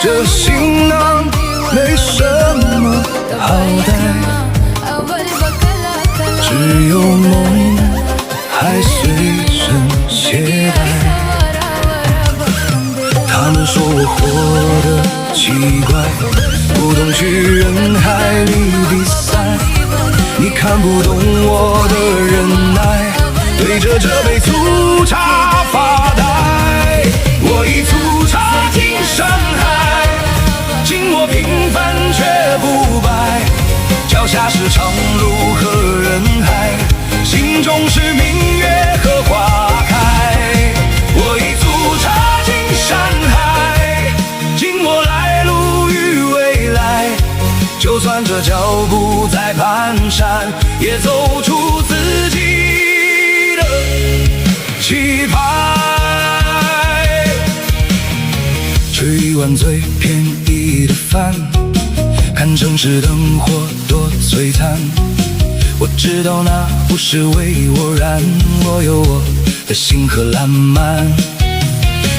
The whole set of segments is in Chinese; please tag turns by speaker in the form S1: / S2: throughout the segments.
S1: 这行囊没什么好带，只有梦还随身携带。他们说我活得奇怪，不懂去人海里比赛，你看不懂我的忍耐，对着这杯粗茶发呆。我已粗茶进山海，尽我平凡却不败，脚下是长路和人海，心中是明月和花开。我已粗茶进山海，尽我来路与未来，就算这脚步再蹒跚，也走出自己的气派。吃一碗最便宜的饭，看城市灯火多璀璨。我知道那不是为我燃，我有我的心和烂漫。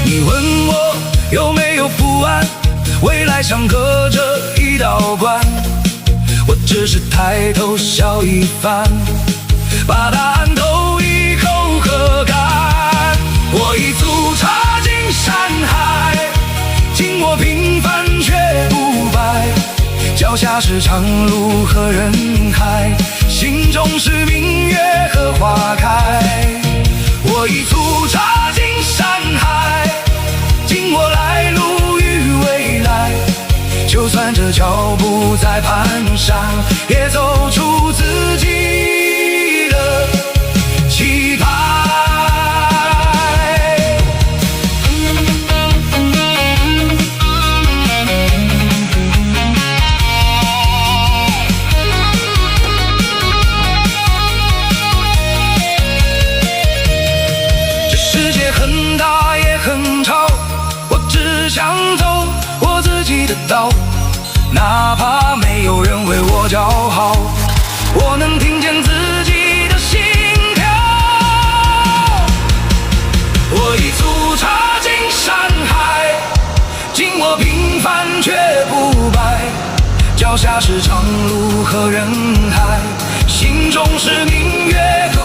S1: 你问我有没有不安，未来像隔着一道关，我只是抬头笑一番，把答案都一口喝干。我已粗茶进山海，尽我平凡却不败，脚下是长路和人海，心中是明月和花开。我已粗茶进山海，尽我来路与未来，就算这脚步再蹒跚，也走出自己的气派。想走我自己的道，哪怕没有人为我叫好，我能听见自己的心跳。我已粗茶进山海，尽我平凡却不败，脚下是长路和人海，心中是明月和